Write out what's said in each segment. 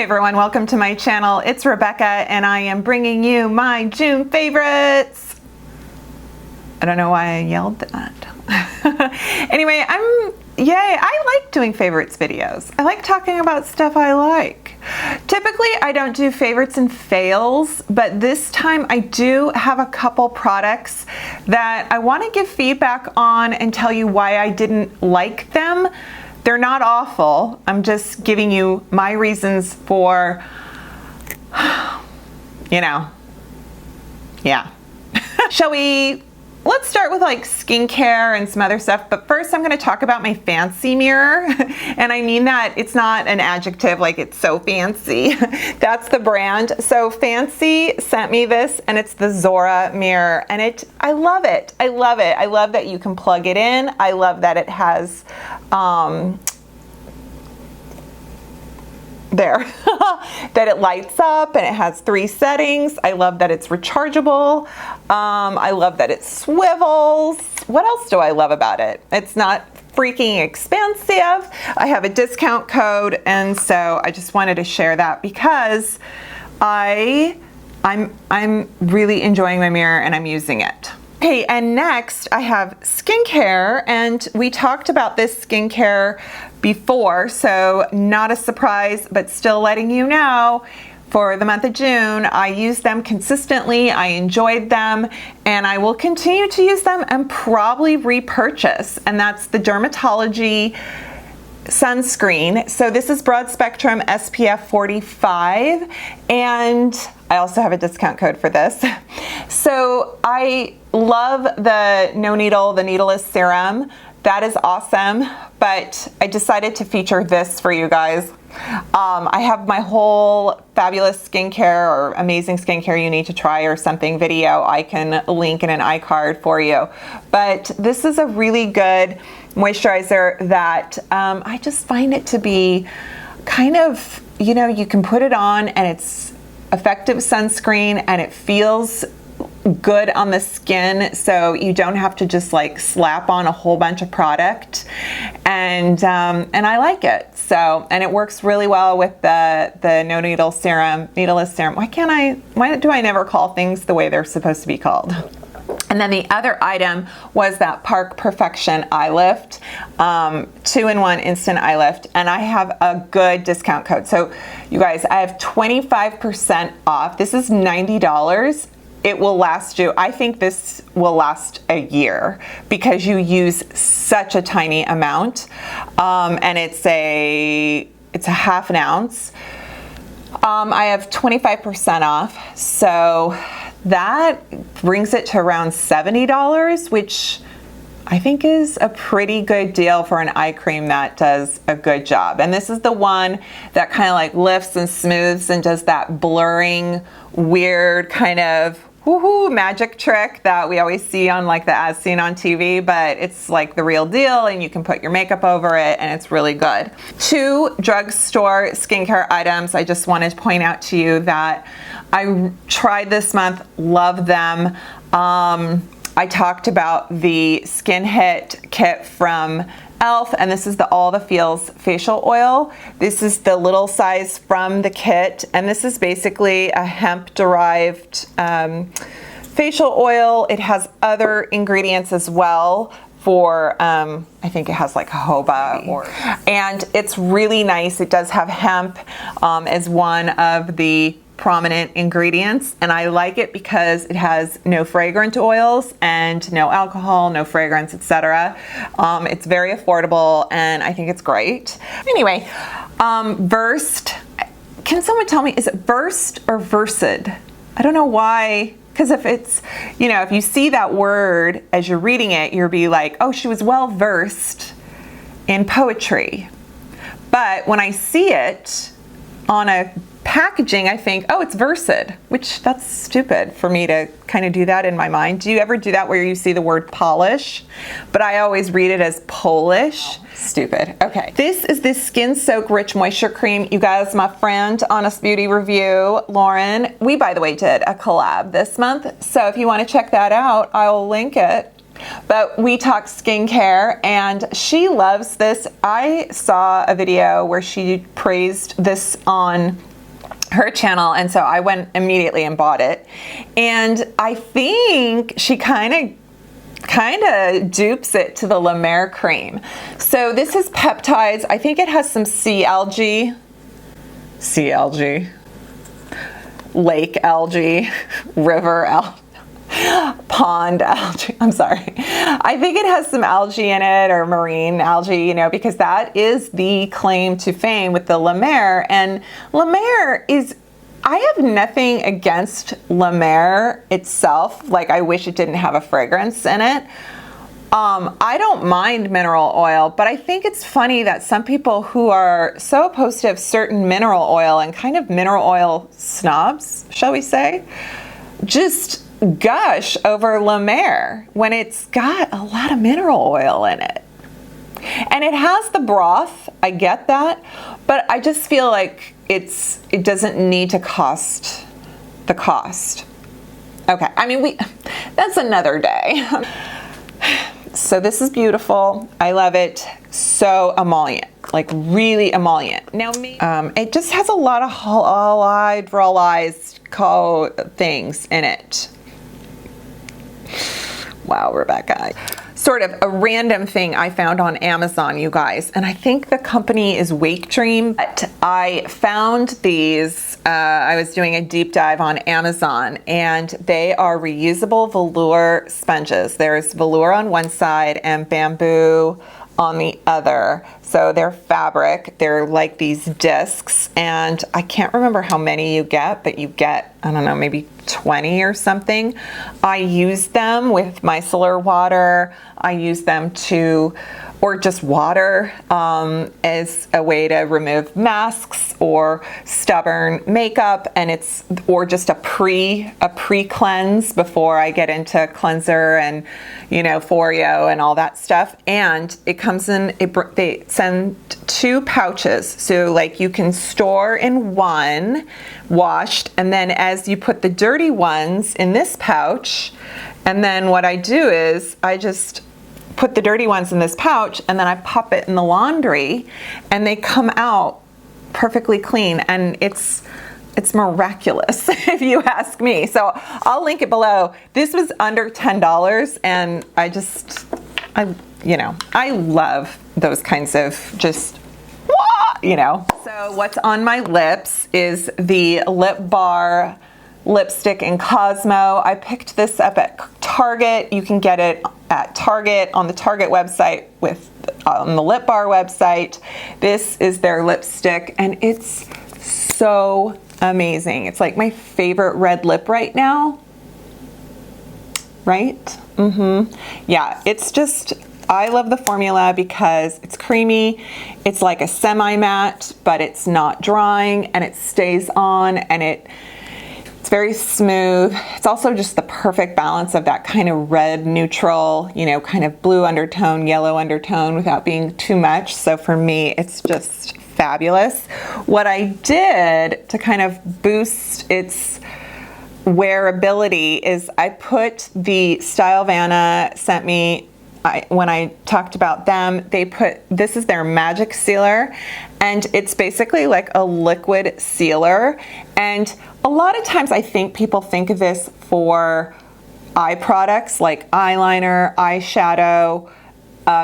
Hi everyone, welcome to my channel. It's Rebecca and I am bringing you my June favorites. I don't know why I yelled that. Anyway, I like doing favorites videos. I like talking about stuff I like. Typically I don't do favorites and fails, but this time I do have a couple products that I want to give feedback on and tell you why I didn't like them. They're not awful. I'm just giving you my reasons for, yeah. Let's start with like skincare and some other stuff, but first I'm gonna talk about my FANCII mirror. And I mean that it's not an adjective like it's so fancy. That's the brand. So FANCII sent me this and it's the ZORA mirror and I love it. I love it. I love that you can plug it in. I love that it has, that it lights up and it has 3 settings. I love that it's rechargeable. I love that it swivels. What else do I love about it? It's not freaking expensive. I have a discount code, and so I just wanted to share that because I'm really enjoying my mirror and I'm using it. Okay, and next I have skincare, and we talked about this skincare before, so not a surprise, but still letting you know, for the month of June, I used them consistently, I enjoyed them, and I will continue to use them and probably repurchase, and that's the DRMTLGY sunscreen. So this is broad spectrum SPF 45, and I also have a discount code for this. So I love the no needle, the needleless serum. That is awesome, but I decided to feature this for you guys. I have my whole fabulous skincare or amazing skincare you need to try or something video I can link in an iCard for you. But this is a really good moisturizer that I just find it to be kind of, you can put it on and it's effective sunscreen and it feels good on the skin, so you don't have to just like slap on a whole bunch of product, and I like it. So, and it works really well with the no needle serum, needleless serum. Why do I never call things the way they're supposed to be called? And then the other item was that Park Perfection Eye Lift, 2-in-1 instant eye lift, and I have a good discount code. So you guys, I have 25% off. This is $90. It will last you, I think this will last a year because you use such a tiny amount, and it's a half an ounce. I have 25% off, so that brings it to around $70, which I think is a pretty good deal for an eye cream that does a good job. And this is the one that kind of like lifts and smooths and does that blurring, weird kind of woohoo magic trick that we always see on like the as seen on TV, but it's like the real deal and you can put your makeup over it and it's really good. 2 drugstore skincare items I just wanted to point out to you that I tried this month, love them. I talked about the Skin Hit kit from e.l.f. and this is the All the Feels facial oil. This is the little size from the kit, and this is basically a hemp derived facial oil. It has other ingredients as well for I think it has like jojoba, and it's really nice. It does have hemp as one of the prominent ingredients, and I like it because it has no fragrant oils and no alcohol, no fragrance, etc. It's very affordable and I think it's great. Anyway, Versed, can someone tell me, is it Versed or Versed? I don't know why, because if it's, if you see that word as you're reading it, you'll be like, oh, she was well versed in poetry. But when I see it on a packaging, I think, oh, it's Versed, which that's stupid for me to kind of do that in my mind. Do you ever do that where you see the word polish? But I always read it as Polish. Stupid. Okay. This is the Skin Soak Rich Moisture Cream. You guys, my friend Honest Beauty Review, Lauren, we, by the way, did a collab this month. So if you want to check that out, I'll link it. But we talk skincare and she loves this. I saw a video where she praised this on her channel, and so I went immediately and bought it. And I think she kind of dupes it to the La Mer cream. So this is peptides. I think it has some sea algae, lake algae, river algae, pond algae. I'm sorry. I think it has some algae in it, or marine algae, you know, because that is the claim to fame with the La Mer. And La Mer is, I have nothing against La Mer itself. Like, I wish it didn't have a fragrance in it. I don't mind mineral oil, but I think it's funny that some people who are so opposed to certain mineral oil and kind of mineral oil snobs, shall we say, just gush over La Mer when it's got a lot of mineral oil in it. And it has the broth, I get that, but I just feel like it doesn't need to cost the cost. Okay, I mean, that's another day. So this is beautiful. I love it. So emollient, like really emollient. Now, it just has a lot of hydrolyzed things in it. Wow, Rebecca. Sort of a random thing I found on Amazon, you guys, and I think the company is Wake Dream. But I found these, I was doing a deep dive on Amazon, and they are reusable velour sponges. There's velour on one side and bamboo on the other. So they're fabric, they're like these discs, and I can't remember how many you get, but you get, I don't know, maybe 20 or something. I use them with micellar water. I use them or just water as a way to remove masks or stubborn makeup, and or just a pre-cleanse before I get into cleanser and, you know, Foreo and all that stuff. And it comes in, they send 2 pouches, so like you can store in one washed, and then as you put the dirty ones in this pouch, and then what I do is I just put the dirty ones in this pouch, and then I pop it in the laundry, and they come out perfectly clean, and it's miraculous if you ask me. So I'll link it below. This was under $10, and I love those kinds of just, you know. So what's on my lips is the Lip Bar lipstick in Cosmo. I picked this up at Target. You can get it at Target, on the Target website, on the Lip Bar website. This is their lipstick, and it's so amazing. It's like my favorite red lip right now. Right? Yeah, it's just, I love the formula because it's creamy. It's like a semi-matte, but it's not drying, and it stays on, and it's very smooth. It's also just the perfect balance of that kind of red neutral, you know, kind of blue undertone, yellow undertone without being too much. So for me, it's just fabulous. What I did to kind of boost its wearability is I put the Stylevanna sent me, when I talked about them, this is their magic sealer, and it's basically like a liquid sealer. And a lot of times I think people think of this for eye products like eyeliner, eyeshadow,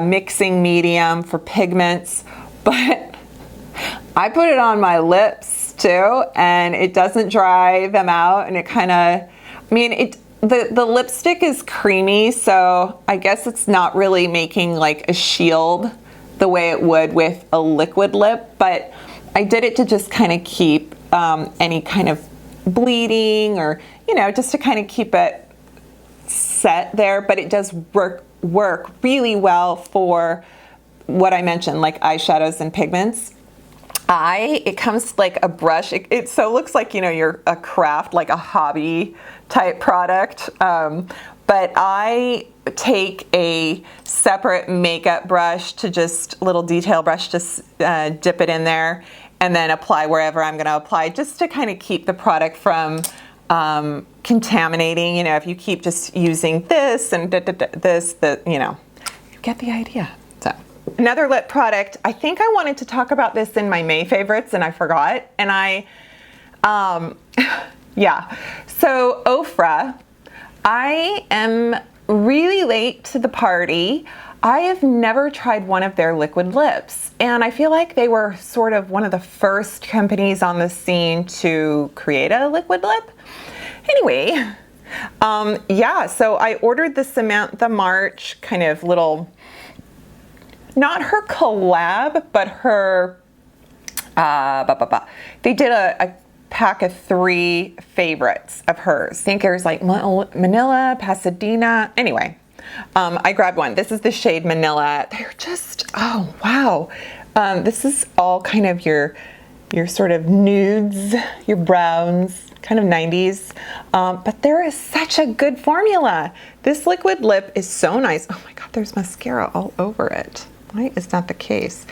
mixing medium for pigments, but I put it on my lips too, and it doesn't dry them out, and it kind of, I mean, the lipstick is creamy, so I guess it's not really making like a shield the way it would with a liquid lip, but I did it to just kind of keep any kind of bleeding, or, you know, just to kind of keep it set there. But it does work really well for what I mentioned, like eyeshadows and pigments. It comes like a brush. It so looks like, you know, you're a craft, like a hobby type product. But I take a separate makeup brush, to just little detail brush, just dip it in there, and then apply wherever I'm going to apply, just to kind of keep the product from contaminating. You know, if you keep just using this and you know, you get the idea. So another lip product, I think I wanted to talk about this in my May favorites, and I forgot. And Yeah, so Ofra, I am really late to the party. I have never tried one of their liquid lips, and I feel like they were sort of one of the first companies on the scene to create a liquid lip. Anyway, yeah, so I ordered the Samantha March kind of little, not her collab, but her, they did a pack of 3 favorites of hers. I think there's like Manila, Pasadena. Anyway, I grabbed one. This is the shade Manila. They're just, oh wow. This is all kind of your sort of nudes, your browns, kind of 90s. But there is such a good formula. This liquid lip is so nice. Oh my God, there's mascara all over it. Why is that the case?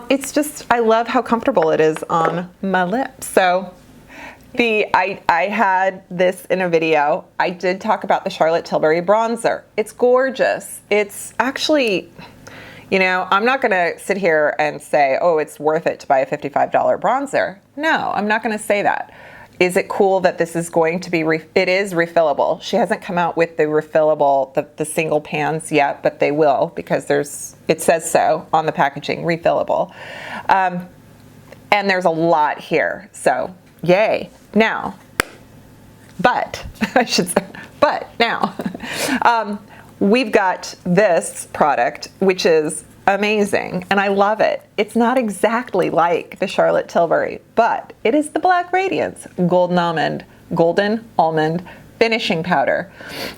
It's just, I love how comfortable it is on my lips. So I had this in a video. I did talk about the Charlotte Tilbury bronzer. It's gorgeous. It's actually, you know, I'm not gonna sit here and say, oh, it's worth it to buy a $55 bronzer. No, I'm not gonna say that. Is it cool that this is going to be, it is refillable. She hasn't come out with the refillable, the single pans yet, but they will, because it says so on the packaging, refillable. And there's a lot here, so yay. Now, but, I should say, but now, we've got this product, which is amazing, and I love it. It's not exactly like the Charlotte Tilbury, but it is the Black Radiance Golden Almond Finishing Powder.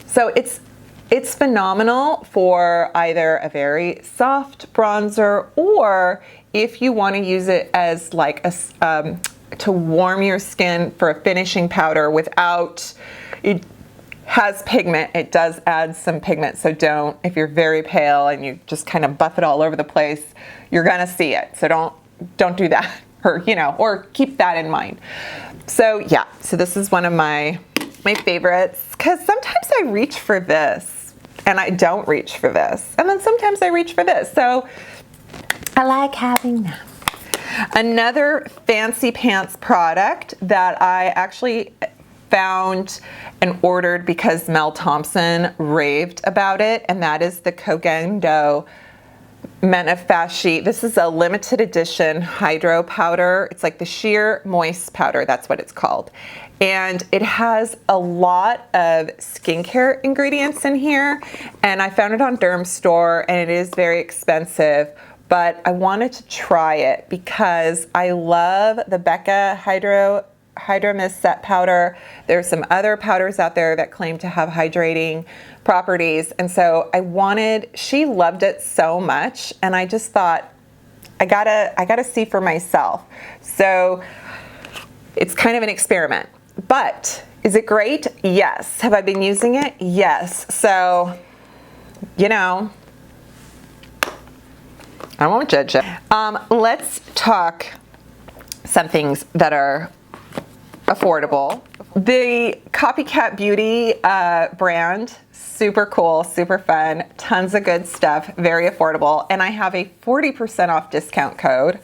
So it's phenomenal for either a very soft bronzer, or if you want to use it as like a to warm your skin for a finishing powder without it. Has pigment. It does add some pigment, so don't, if you're very pale and you just kind of buff it all over the place, you're gonna see it. So don't do that, or or keep that in mind. So yeah, so this is one of my favorites, because sometimes I reach for this and I don't reach for this, and then sometimes I reach for this. So I like having them. Another Fancy Pants product that I actually found and ordered because Mel Thompson raved about it, and that is the Kogendo Menafashi. This is a limited edition hydro powder. It's like the sheer moist powder, that's what it's called. And it has a lot of skincare ingredients in here, and I found it on Dermstore, and it is very expensive, but I wanted to try it because I love the Becca Hydro Mist Set Powder. There's some other powders out there that claim to have hydrating properties, and so she loved it so much, and I just thought I gotta see for myself. So it's kind of an experiment, but is it great? Yes. Have I been using it? Yes. So I won't judge it. Let's talk some things that are affordable. The Copycat Beauty brand, super cool, super fun, tons of good stuff, very affordable, and I have a 40% off discount code.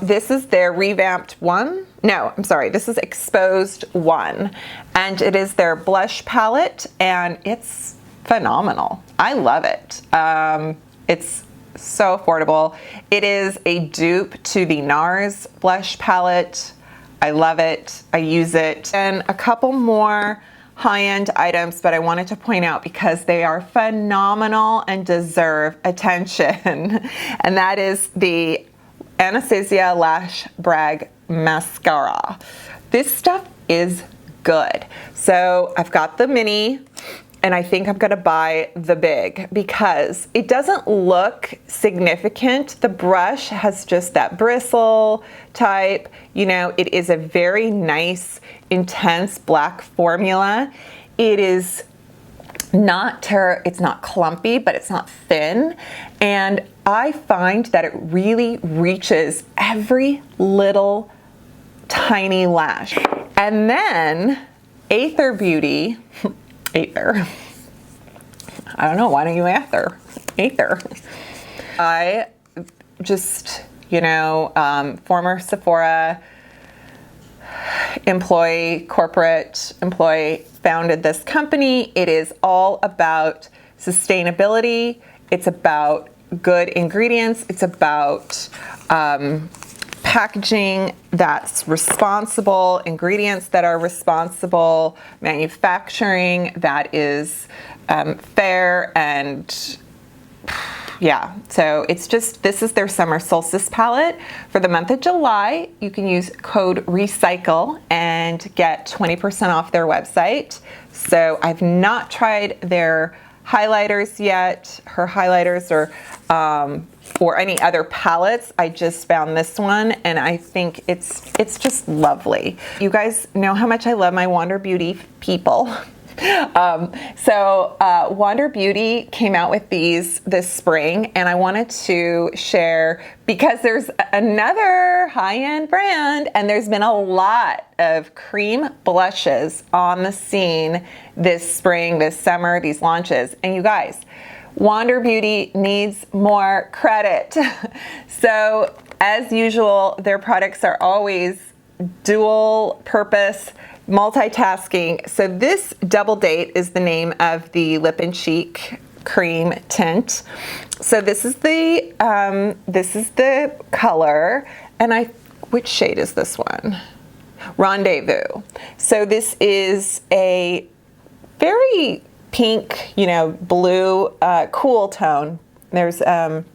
This is their revamped one. No, I'm sorry, this is Exposed One, and it is their blush palette, and it's phenomenal. I love it. It's so affordable. It is a dupe to the NARS blush palette. I love it. I use it. And a couple more high-end items, but I wanted to point out because they are phenomenal and deserve attention. And that is the Anastasia Lash Brag Mascara. This stuff is good. So I've got the mini, and I think I'm gonna buy the big because it doesn't look significant. The brush has just that bristle type. It is a very nice, intense black formula. It is it's not clumpy, but it's not thin. And I find that it really reaches every little tiny lash. And then Aether Beauty, Aether. I don't know, why don't you Aether? Aether. I just, former Sephora corporate employee founded this company. It is all about sustainability. It's about good ingredients. It's about packaging that's responsible, ingredients that are responsible, manufacturing that is fair, and yeah, so it's just, this is their summer solstice palette. For the month of July, you can use code RECYCLE and get 20% off their website. So I've not tried their highlighters yet, her highlighters, or any other palettes. I just found this one and I think it's just lovely. You guys know how much I love my Wander Beauty people. Wander Beauty came out with these this spring, and I wanted to share because there's another high-end brand and there's been a lot of cream blushes on the scene this spring, this summer, these launches. And you guys, Wander Beauty needs more credit. So as usual, their products are always dual purpose, multitasking. So this Double Date is the name of the Lip and Cheek cream tint. So this is the color, and which shade is this one? Rendezvous. So this is a very pink, blue, cool tone. There's and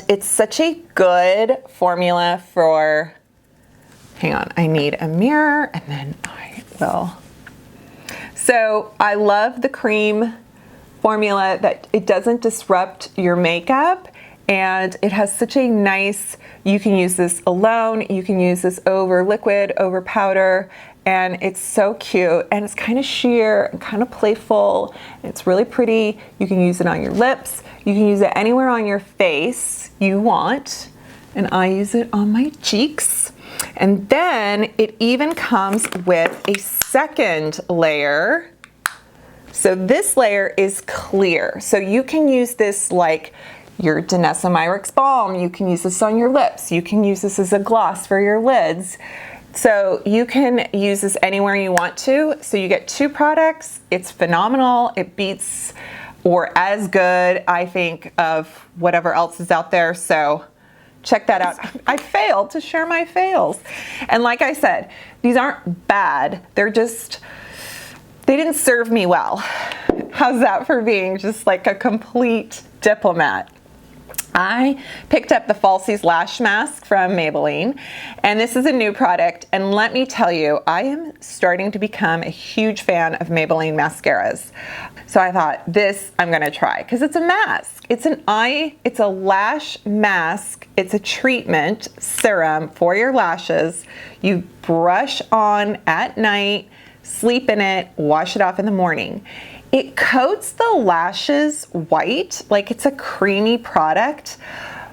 it's such a good formula for. Hang on, I need a mirror and then I will. So I love the cream formula that it doesn't disrupt your makeup, and it has such a nice, you can use this alone, you can use this over liquid, over powder, and it's so cute, and it's kind of sheer and kind of playful. It's really pretty. You can use it on your lips. You can use it anywhere on your face you want, and I use it on my cheeks. And then it even comes with a second layer. So this layer is clear. So you can use this like your Danessa Myricks balm. You can use this on your lips. You can use this as a gloss for your lids. So you can use this anywhere you want to. So you get two products. It's phenomenal. It beats or as good, I think, of whatever else is out there. So check that out. I failed to share my fails. And like I said, these aren't bad. They're just, they didn't serve me well. How's that for being just like a complete diplomat? I picked up the Falsies Lash Mask from Maybelline, and this is a new product, and let me tell you, I am starting to become a huge fan of Maybelline mascaras. So I thought, this I'm gonna try, because it's a mask. It's a lash mask. It's a treatment serum for your lashes. You brush on at night, sleep in it, wash it off in the morning. It coats the lashes white, like it's a creamy product.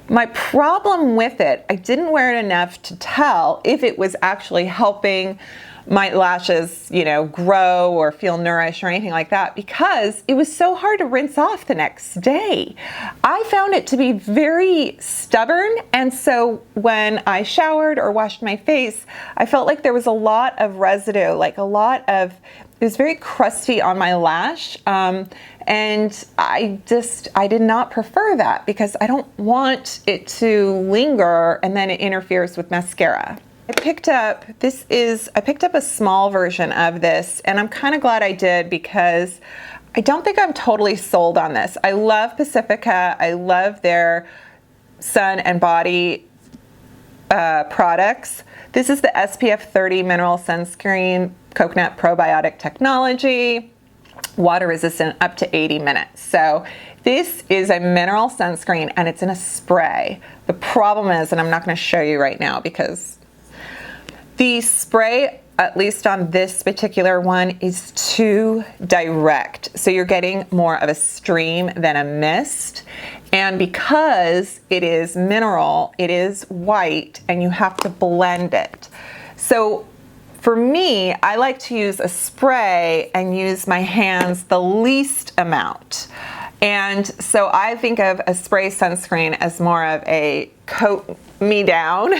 My problem with it, I didn't wear it enough to tell if it was actually helping my lashes, grow or feel nourished or anything like that, because it was so hard to rinse off the next day. I found it to be very stubborn, and so when I showered or washed my face, I felt like there was a lot of residue, it was very crusty on my lash, and I did not prefer that because I don't want it to linger and then it interferes with mascara. I picked up a small version of this, and I'm kind of glad I did because I don't think I'm totally sold on this. I love Pacifica. I love their sun and body products. This is the SPF 30 mineral sunscreen, coconut probiotic technology, water resistant up to 80 minutes. So this is a mineral sunscreen and it's in a spray. The problem is, and I'm not going to show you right now because the spray, at least on this particular one, is too direct. So you're getting more of a stream than a mist. And because it is mineral, it is white, and you have to blend it. So for me, I like to use a spray and use my hands the least amount. And so I think of a spray sunscreen as more of a coat me down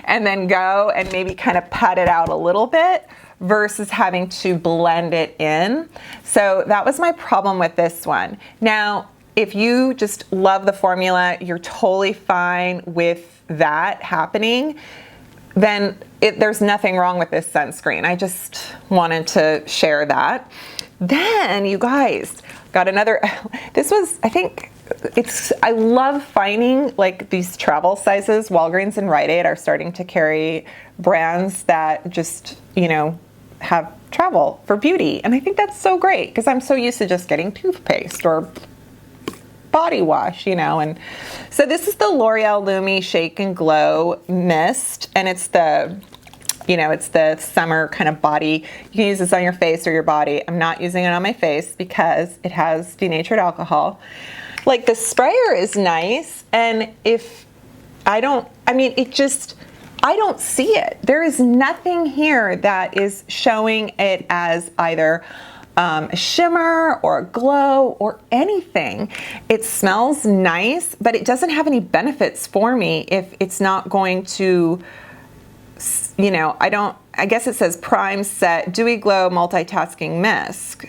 and then go and maybe kind of pat it out a little bit versus having to blend it in. So that was my problem with this one. Now, if you just love the formula, you're totally fine with that happening, then there's nothing wrong with this sunscreen. I just wanted to share that. Then you guys got another, this was, I think, I love finding like these travel sizes. Walgreens and Rite Aid are starting to carry brands that just, you know, have travel for beauty. And I think that's so great because I'm so used to just getting toothpaste or body wash, you know. And so this is the L'Oreal Lumi Shake and Glow Mist, and it's the, you know, it's the summer kind of body. You can use this on your face or your body. I'm not using it on my face because it has denatured alcohol. Like the sprayer is nice, and if I don't, I mean, it just, I don't see it. There is nothing here that is showing it as either a shimmer or a glow or anything. It smells nice, but it doesn't have any benefits for me if it's not going to, you know, I guess it says Prime Set Dewy Glow Multitasking Mist.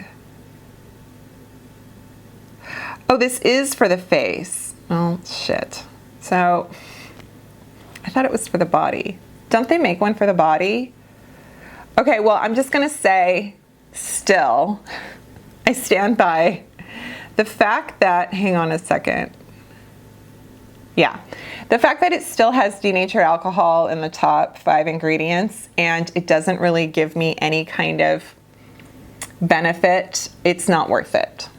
Oh, this is for the face. Oh, shit. So I thought it was for the body. Don't they make one for the body? Okay, well, I'm just gonna say, still, I stand by the fact that, hang on a second. Yeah, the fact that it still has denatured alcohol in the top 5 ingredients and it doesn't really give me any kind of benefit, it's not worth it.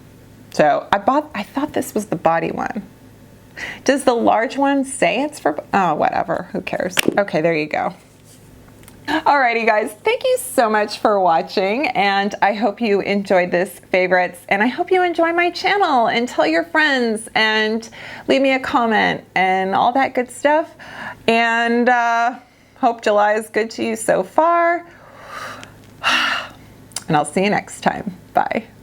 So I thought this was the body one. Does the large one say it's for, oh, whatever, who cares? Okay, there you go. Alrighty guys, thank you so much for watching, and I hope you enjoyed this favorites, and I hope you enjoy my channel, and tell your friends, and leave me a comment, and all that good stuff, and hope July is good to you so far, and I'll see you next time. Bye.